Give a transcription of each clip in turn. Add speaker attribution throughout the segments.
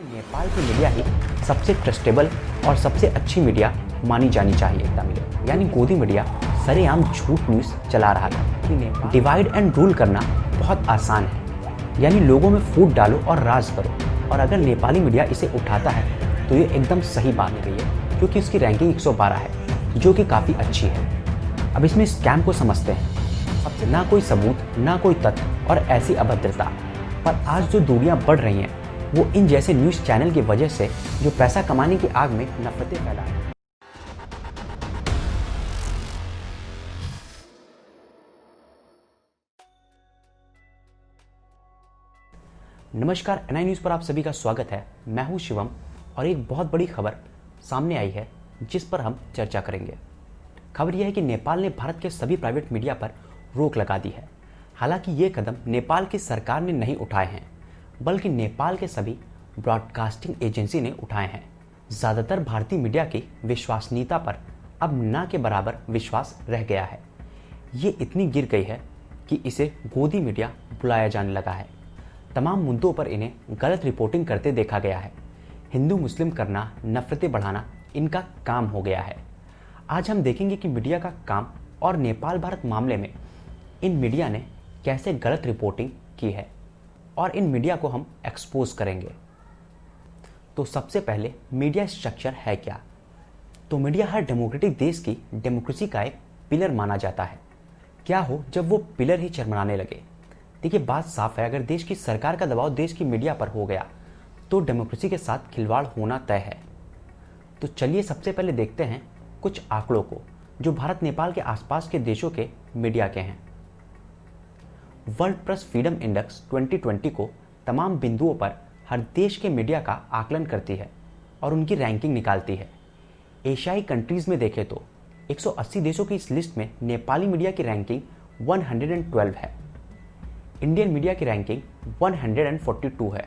Speaker 1: नेपाल की मीडिया ही सबसे ट्रस्टेबल और सबसे अच्छी मीडिया मानी जानी चाहिए तमिल, यानी गोदी मीडिया सरेआम झूठ न्यूज़ चला रहा था कि डिवाइड एंड रूल करना बहुत आसान है, यानी लोगों में फूट डालो और राज करो। और अगर नेपाली मीडिया इसे उठाता है तो ये एकदम सही बात है गई क्योंकि इसकी रैंकिंग 112 है, जो कि काफ़ी अच्छी है। अब इसमें स्कैम को समझते हैं। सबसे ना कोई सबूत, ना कोई तथ्य और ऐसी अभद्रता। पर आज जो दूरियां बढ़ रही हैं वो इन जैसे न्यूज़ चैनल की वजह से जो पैसा कमाने की आग में नफरतें फैला है। नमस्कार, एनआई न्यूज़ पर आप सभी का स्वागत है। मैं हूं शिवम और एक बहुत बड़ी खबर सामने आई है जिस पर हम चर्चा करेंगे। खबर यह है कि नेपाल ने भारत के सभी प्राइवेट मीडिया पर रोक लगा दी है। हालांकि ये कदम नेपाल की सरकार ने नहीं उठाए हैं, बल्कि नेपाल के सभी ब्रॉडकास्टिंग एजेंसी ने उठाए हैं। ज़्यादातर भारतीय मीडिया की विश्वसनीयता पर अब ना के बराबर विश्वास रह गया है। ये इतनी गिर गई है कि इसे गोदी मीडिया बुलाया जाने लगा है। तमाम मुद्दों पर इन्हें गलत रिपोर्टिंग करते देखा गया है। हिंदू मुस्लिम करना, नफरतें बढ़ाना इनका काम हो गया है। आज हम देखेंगे कि मीडिया का काम और नेपाल भारत मामले में इन मीडिया ने कैसे गलत रिपोर्टिंग की है और इन मीडिया को हम एक्सपोज करेंगे। तो सबसे पहले मीडिया स्ट्रक्चर है क्या? तो मीडिया हर डेमोक्रेटिक देश की डेमोक्रेसी का एक पिलर माना जाता है। क्या हो जब वो पिलर ही चरमराने लगे? देखिए, बात साफ है, अगर देश की सरकार का दबाव देश की मीडिया पर हो गया तो डेमोक्रेसी के साथ खिलवाड़ होना तय है। तो चलिए सबसे पहले देखते हैं कुछ आंकड़ों को जो भारत नेपाल के आसपास के देशों के मीडिया के हैं। वर्ल्ड प्रेस फ्रीडम इंडेक्स 2020 को तमाम बिंदुओं पर हर देश के मीडिया का आकलन करती है और उनकी रैंकिंग निकालती है। एशियाई कंट्रीज में देखें तो 180 देशों की इस लिस्ट में नेपाली मीडिया की रैंकिंग 112 है। इंडियन मीडिया की रैंकिंग 142 है।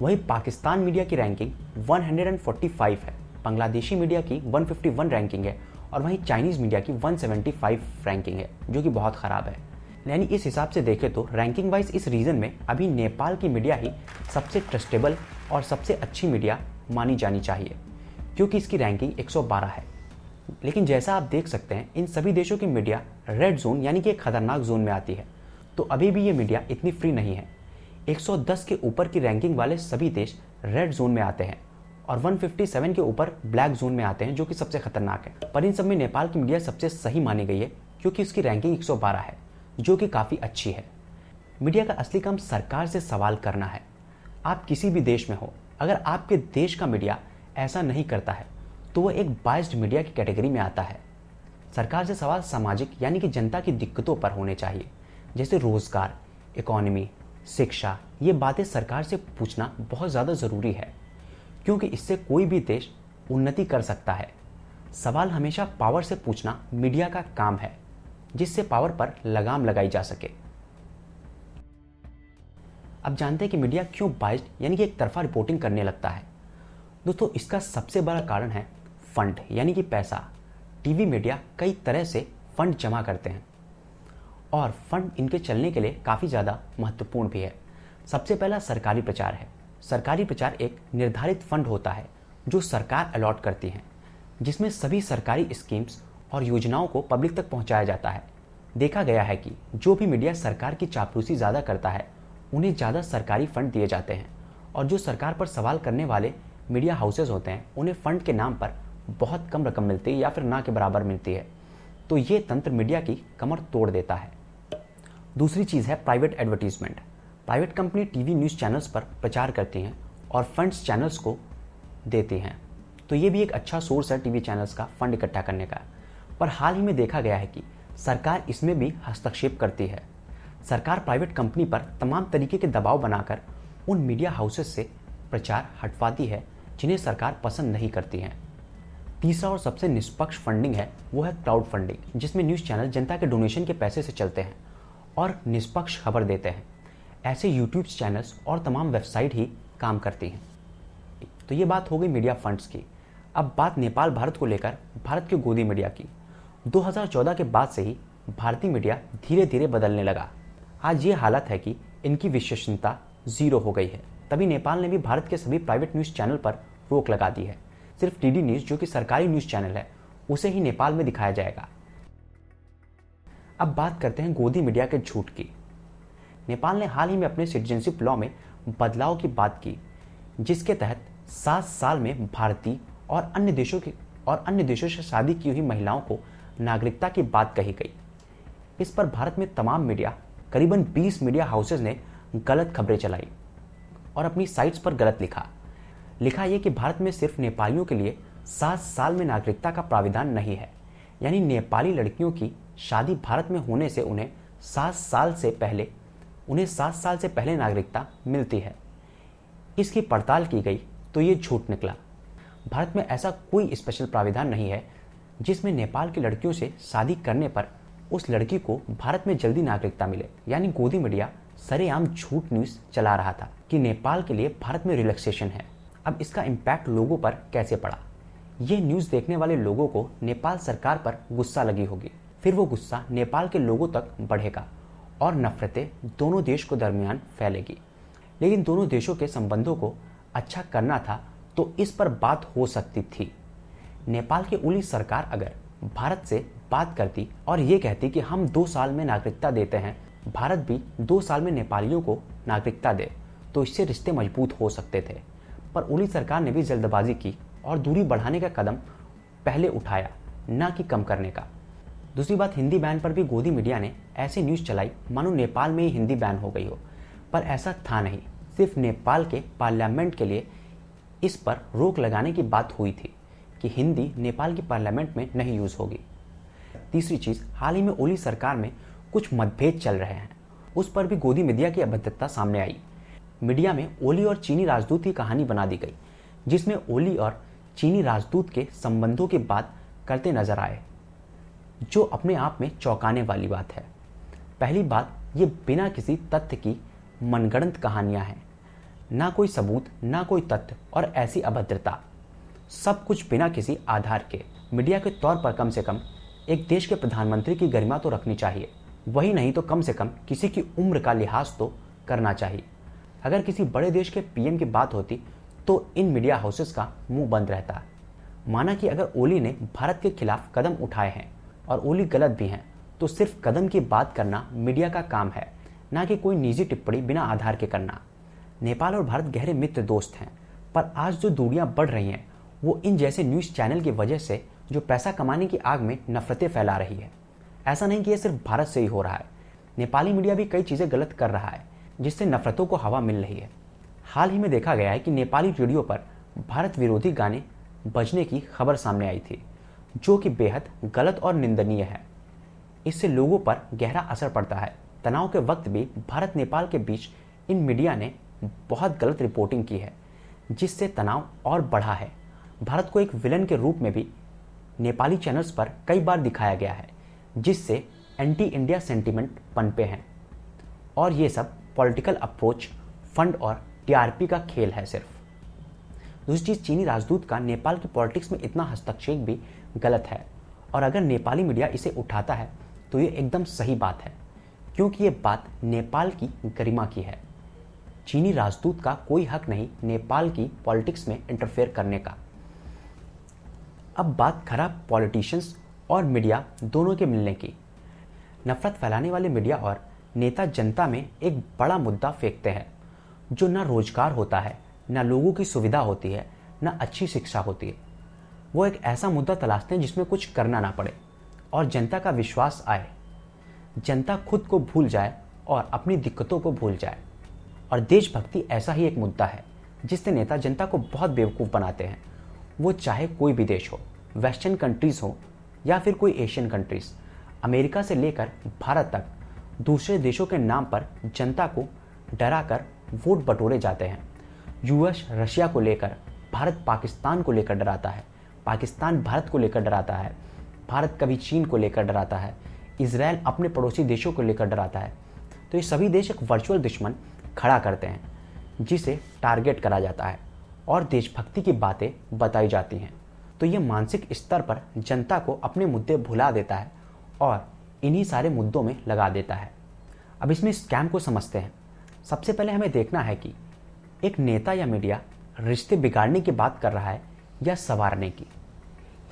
Speaker 1: वहीं पाकिस्तान मीडिया की रैंकिंग 145 है। बांग्लादेशी मीडिया की 151 रैंकिंग है और वहीं चाइनीज़ मीडिया की 175 रैंकिंग है, जो कि बहुत ख़राब है। यानी इस हिसाब से देखें तो रैंकिंग वाइज इस रीजन में अभी नेपाल की मीडिया ही सबसे ट्रस्टेबल और सबसे अच्छी मीडिया मानी जानी चाहिए, क्योंकि इसकी रैंकिंग 112 है। लेकिन जैसा आप देख सकते हैं, इन सभी देशों की मीडिया रेड जोन यानी कि एक खतरनाक जोन में आती है। तो अभी भी ये मीडिया इतनी फ्री नहीं है। 110 के ऊपर की रैंकिंग वाले सभी देश रेड जोन में आते हैं और 157 के ऊपर ब्लैक जोन में आते हैं, जो कि सबसे खतरनाक है। पर इन सब में नेपाल की मीडिया सबसे सही मानी गई है क्योंकि उसकी रैंकिंग 112 है, जो कि काफ़ी अच्छी है। मीडिया का असली काम सरकार से सवाल करना है। आप किसी भी देश में हो, अगर आपके देश का मीडिया ऐसा नहीं करता है तो वह एक बायस्ड मीडिया की कैटेगरी में आता है। सरकार से सवाल सामाजिक यानी कि जनता की दिक्कतों पर होने चाहिए, जैसे रोजगार, इकोनॉमी, शिक्षा। ये बातें सरकार से पूछना बहुत ज़्यादा ज़रूरी है, क्योंकि इससे कोई भी देश उन्नति कर सकता है। सवाल हमेशा पावर से पूछना मीडिया का काम है, जिससे पावर पर लगाम लगाई जा सके। अब जानते हैं कि मीडिया क्यों बायस्ड यानी कि एक तरफा रिपोर्टिंग करने लगता है। दोस्तों, इसका सबसे बड़ा कारण है फंड यानी कि पैसा। टीवी मीडिया कई तरह से फंड जमा करते हैं और फंड इनके चलने के लिए काफ़ी ज़्यादा महत्वपूर्ण भी है। सबसे पहला सरकारी प्रचार है। सरकारी प्रचार एक निर्धारित फंड होता है जो सरकार अलॉट करती है, जिसमें सभी सरकारी स्कीम्स और योजनाओं को पब्लिक तक पहुंचाया जाता है। देखा गया है कि जो भी मीडिया सरकार की चापलूसी ज़्यादा करता है उन्हें ज़्यादा सरकारी फंड दिए जाते हैं, और जो सरकार पर सवाल करने वाले मीडिया हाउसेज होते हैं उन्हें फंड के नाम पर बहुत कम रकम मिलती है या फिर ना के बराबर मिलती है। तो ये तंत्र मीडिया की कमर तोड़ देता है। दूसरी चीज़ है private advertisement. Private company TV news channels पर प्रचार करती हैं और फंड्स चैनल्स को देती हैं। तो ये भी एक अच्छा सोर्स है टीवी चैनल्स का फंड इकट्ठा करने का। पर हाल ही में देखा गया है कि सरकार इसमें भी हस्तक्षेप करती है। सरकार प्राइवेट कंपनी पर तमाम तरीके के दबाव बनाकर उन मीडिया हाउसेस से प्रचार हटवाती है जिन्हें सरकार पसंद नहीं करती है। तीसरा और सबसे निष्पक्ष फंडिंग है वो है क्राउड फंडिंग, जिसमें न्यूज़ चैनल जनता के डोनेशन के पैसे से चलते हैं और निष्पक्ष खबर देते हैं। ऐसे यूट्यूब चैनल्स और तमाम वेबसाइट ही काम करती हैं। तो ये बात हो गई मीडिया फंड्स की। अब बात नेपाल भारत को लेकर भारत के गोदी मीडिया की। 2014 के बाद से ही भारतीय मीडिया धीरे धीरे बदलने लगा। आज ये हालत है कि इनकी विश्वसनीयता 0 हो गई है। तभी नेपाल ने भी भारत के सभी प्राइवेट न्यूज़ चैनल पर रोक लगा दी है। सिर्फ डीडी न्यूज़, जो कि सरकारी न्यूज़ चैनल है, उसे ही नेपाल में दिखाया जाएगा। अब बात करते हैं गोदी मीडिया के झूठ की। नेपाल ने हाल ही में अपने सिटीजनशिप लॉ में बदलाव की बात की, जिसके तहत 7 साल में भारतीय और अन्य देशों से शादी की हुई महिलाओं को नागरिकता की बात कही गई। इस पर भारत में तमाम मीडिया, करीबन 20 मीडिया हाउसेज ने गलत खबरें चलाई और अपनी साइट्स पर गलत लिखा यह कि भारत में सिर्फ नेपालियों के लिए 7 साल में नागरिकता का प्राविधान नहीं है, यानी नेपाली लड़कियों की शादी भारत में होने से उन्हें 7 साल से पहले नागरिकता मिलती है। इसकी पड़ताल की गई तो ये झूठ निकला। भारत में ऐसा कोई स्पेशल प्राविधान नहीं है जिसमें नेपाल की लड़कियों से शादी करने पर उस लड़की को भारत में जल्दी नागरिकता मिले। यानी गोदी मीडिया सरेआम झूठ न्यूज़ चला रहा था कि नेपाल के लिए भारत में रिलैक्सेशन है। अब इसका इम्पैक्ट लोगों पर कैसे पड़ा? ये न्यूज़ देखने वाले लोगों को नेपाल सरकार पर गुस्सा लगी होगी, फिर वो गुस्सा नेपाल के लोगों तक बढ़ेगा और नफरतें दोनों देश को दरमियान फैलेगी। लेकिन दोनों देशों के संबंधों को अच्छा करना था तो इस पर बात हो सकती थी। नेपाल की ओली सरकार अगर भारत से बात करती और ये कहती कि हम 2 साल में नागरिकता देते हैं, भारत भी 2 साल में नेपालियों को नागरिकता दे, तो इससे रिश्ते मजबूत हो सकते थे। पर ओली सरकार ने भी जल्दबाजी की और दूरी बढ़ाने का कदम पहले उठाया, ना कि कम करने का। दूसरी बात, हिंदी बैन पर भी गोदी मीडिया ने ऐसे न्यूज़ चलाई मानो नेपाल में ही हिंदी बैन हो गई हो, पर ऐसा था नहीं। सिर्फ नेपाल के पार्लियामेंट के लिए इस पर रोक लगाने की बात हुई थी कि हिंदी नेपाल की पार्लियामेंट में नहीं यूज़ होगी। तीसरी चीज़, हाल ही में ओली सरकार में कुछ मतभेद चल रहे हैं, उस पर भी गोदी मीडिया की अभद्रता सामने आई। मीडिया में ओली और चीनी राजदूत की कहानी बना दी गई, जिसमें ओली और चीनी राजदूत के संबंधों की बात करते नजर आए, जो अपने आप में चौंकाने वाली बात है। पहली बात, ये बिना किसी तथ्य की मनगढ़ंत कहानियां हैं, ना कोई सबूत, ना कोई तथ्य और ऐसी अभद्रता, सब कुछ बिना किसी आधार के। मीडिया के तौर पर कम से कम एक देश के प्रधानमंत्री की गरिमा तो रखनी चाहिए, वही नहीं तो कम से कम किसी की उम्र का लिहाज तो करना चाहिए। अगर किसी बड़े देश के पीएम की बात होती तो इन मीडिया हाउसेस का मुंह बंद रहता। माना कि अगर ओली ने भारत के खिलाफ कदम उठाए हैं और ओली गलत भी हैं, तो सिर्फ कदम की बात करना मीडिया का काम है, ना कि कोई निजी टिप्पणी बिना आधार के करना। नेपाल और भारत गहरे मित्र दोस्त हैं, पर आज जो दूरियां बढ़ रही हैं वो इन जैसे न्यूज़ चैनल की वजह से, जो पैसा कमाने की आग में नफरतें फैला रही है। ऐसा नहीं कि ये सिर्फ भारत से ही हो रहा है, नेपाली मीडिया भी कई चीज़ें गलत कर रहा है, जिससे नफरतों को हवा मिल रही है। हाल ही में देखा गया है कि नेपाली रेडियो पर भारत विरोधी गाने बजने की खबर सामने आई थी, जो कि बेहद गलत और निंदनीय है। इससे लोगों पर गहरा असर पड़ता है। तनाव के वक्त भी भारत नेपाल के बीच इन मीडिया ने बहुत गलत रिपोर्टिंग की है, जिससे तनाव और बढ़ा है। भारत को एक विलन के रूप में भी नेपाली चैनल्स पर कई बार दिखाया गया है, जिससे एंटी इंडिया सेंटीमेंट पनपे हैं। और ये सब पॉलिटिकल अप्रोच, फंड और टीआरपी का खेल है सिर्फ। दूसरी चीज़, चीनी राजदूत का नेपाल की पॉलिटिक्स में इतना हस्तक्षेप भी गलत है, और अगर नेपाली मीडिया इसे उठाता है तो ये एकदम सही बात है, क्योंकि ये बात नेपाल की गरिमा की है। चीनी राजदूत का कोई हक नहीं नेपाल की पॉलिटिक्स में इंटरफेयर करने का। अब बात खराब पॉलिटिशियंस और मीडिया दोनों के मिलने की। नफरत फैलाने वाले मीडिया और नेता जनता में एक बड़ा मुद्दा फेंकते हैं, जो ना रोजगार होता है, ना लोगों की सुविधा होती है, ना अच्छी शिक्षा होती है। वो एक ऐसा मुद्दा तलाशते हैं जिसमें कुछ करना ना पड़े और जनता का विश्वास आए, जनता खुद को भूल जाए और अपनी दिक्कतों को भूल जाए। और देशभक्ति ऐसा ही एक मुद्दा है जिससे नेता जनता को बहुत बेवकूफ़ बनाते हैं। वो चाहे कोई भी देश हो, वेस्टर्न कंट्रीज़ हो या फिर कोई एशियन कंट्रीज़, अमेरिका से लेकर भारत तक, दूसरे देशों के नाम पर जनता को डरा कर वोट बटोरे जाते हैं। यूएस रशिया को लेकर, भारत पाकिस्तान को लेकर डराता है, पाकिस्तान भारत को लेकर डराता है, भारत कभी चीन को लेकर डराता है, इजराइल अपने पड़ोसी देशों को लेकर डराता है। तो ये सभी देश एक वर्चुअल दुश्मन खड़ा करते हैं, जिसे टारगेट करा जाता है और देशभक्ति की बातें बताई जाती हैं। तो ये मानसिक स्तर पर जनता को अपने मुद्दे भुला देता है और इन्हीं सारे मुद्दों में लगा देता है। अब इसमें स्कैम को समझते हैं। सबसे पहले हमें देखना है कि एक नेता या मीडिया रिश्ते बिगाड़ने की बात कर रहा है या संवारने की?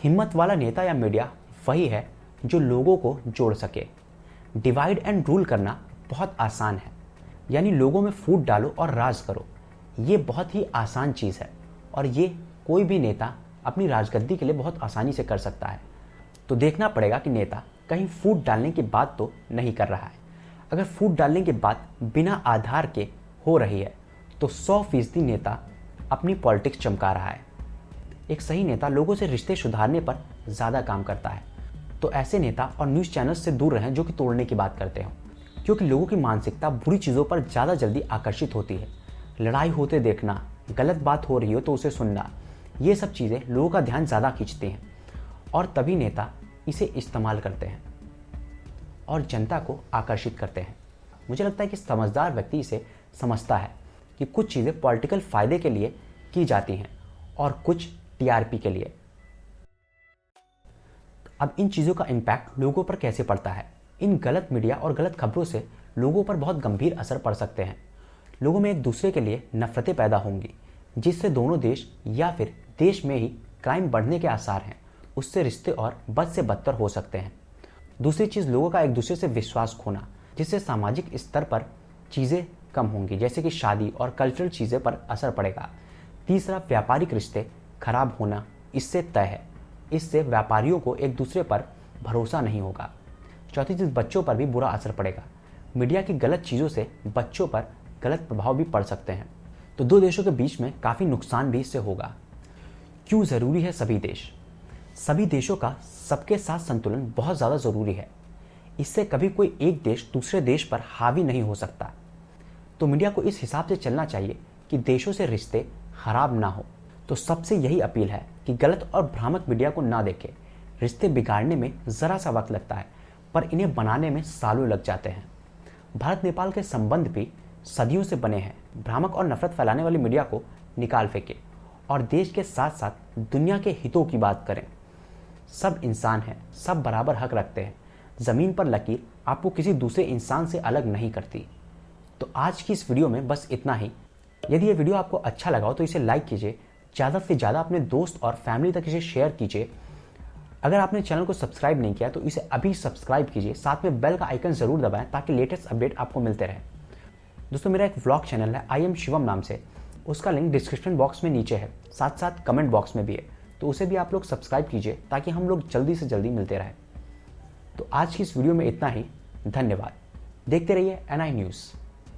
Speaker 1: हिम्मत वाला नेता या मीडिया वही है जो लोगों को जोड़ सके। डिवाइड एंड रूल करना बहुत आसान है, यानी लोगों में फूट डालो और राज करो। ये बहुत ही आसान चीज़ है और ये कोई भी नेता अपनी राजगद्दी के लिए बहुत आसानी से कर सकता है। तो देखना पड़ेगा कि नेता कहीं फूट डालने की बात तो नहीं कर रहा है। अगर फूट डालने की बात बिना आधार के हो रही है तो 100% नेता अपनी पॉलिटिक्स चमका रहा है। एक सही नेता लोगों से रिश्ते सुधारने पर ज़्यादा काम करता है। तो ऐसे नेता और न्यूज़ चैनल्स से दूर रहें जो कि तोड़ने की बात करते हो, क्योंकि लोगों की मानसिकता बुरी चीज़ों पर ज़्यादा जल्दी आकर्षित होती है। लड़ाई होते देखना, गलत बात हो रही हो तो उसे सुनना, ये सब चीज़ें लोगों का ध्यान ज़्यादा खींचती हैं और तभी नेता इसे इस्तेमाल करते हैं और जनता को आकर्षित करते हैं। मुझे लगता है कि समझदार व्यक्ति इसे समझता है कि कुछ चीज़ें पॉलिटिकल फ़ायदे के लिए की जाती हैं और कुछ टीआरपी के लिए। अब इन चीज़ों का इम्पैक्ट लोगों पर कैसे पड़ता है? इन गलत मीडिया और गलत खबरों से लोगों पर बहुत गंभीर असर पड़ सकते हैं। लोगों में एक दूसरे के लिए नफरतें पैदा होंगी, जिससे दोनों देश या फिर देश में ही क्राइम बढ़ने के आसार हैं। उससे रिश्ते और बद से बदतर हो सकते हैं। दूसरी चीज़, लोगों का एक दूसरे से विश्वास खोना, जिससे सामाजिक स्तर पर चीज़ें कम होंगी, जैसे कि शादी और कल्चरल चीज़ें पर असर पड़ेगा। तीसरा, व्यापारिक रिश्ते खराब होना इससे तय है। इससे व्यापारियों को एक दूसरे पर भरोसा नहीं होगा। चौथी चीज़, बच्चों पर भी बुरा असर पड़ेगा। मीडिया की गलत चीज़ों से बच्चों पर गलत प्रभाव भी पड़ सकते हैं। तो दो देशों के बीच में काफ़ी नुकसान भी इससे होगा। क्यों ज़रूरी है सभी देश? सभी देशों का सबके साथ संतुलन बहुत ज़्यादा ज़रूरी है। इससे कभी कोई एक देश दूसरे देश पर हावी नहीं हो सकता। तो मीडिया को इस हिसाब से चलना चाहिए कि देशों से रिश्ते खराब ना हो। तो सबसे यही अपील है कि गलत और भ्रामक मीडिया को ना देखें। रिश्ते बिगाड़ने में ज़रा सा वक्त लगता है, पर इन्हें बनाने में सालों लग जाते हैं। भारत नेपाल के संबंध भी सदियों से बने हैं। भ्रामक और नफरत फैलाने वाली मीडिया को निकाल फेंके और देश के साथ साथ दुनिया के हितों की बात करें। सब इंसान हैं, सब बराबर हक रखते हैं। ज़मीन पर लकीर आपको किसी दूसरे इंसान से अलग नहीं करती। तो आज की इस वीडियो में बस इतना ही। यदि ये वीडियो आपको अच्छा लगा हो तो इसे लाइक कीजिए, ज़्यादा से ज़्यादा अपने दोस्त और फैमिली तक इसे शेयर कीजिए। अगर आपने चैनल को सब्सक्राइब नहीं किया तो इसे अभी सब्सक्राइब कीजिए, साथ में बेल का आइकन ज़रूर दबाएं ताकि लेटेस्ट अपडेट आपको मिलते रहे। दोस्तों, मेरा एक व्लॉग चैनल है आई एम शिवम नाम से, उसका लिंक डिस्क्रिप्शन बॉक्स में नीचे है, साथ साथ कमेंट बॉक्स में भी है, तो उसे भी आप लोग सब्सक्राइब कीजिए ताकि हम लोग जल्दी से जल्दी मिलते रहें। तो आज की इस वीडियो में इतना ही। धन्यवाद। देखते रहिए NI न्यूज़।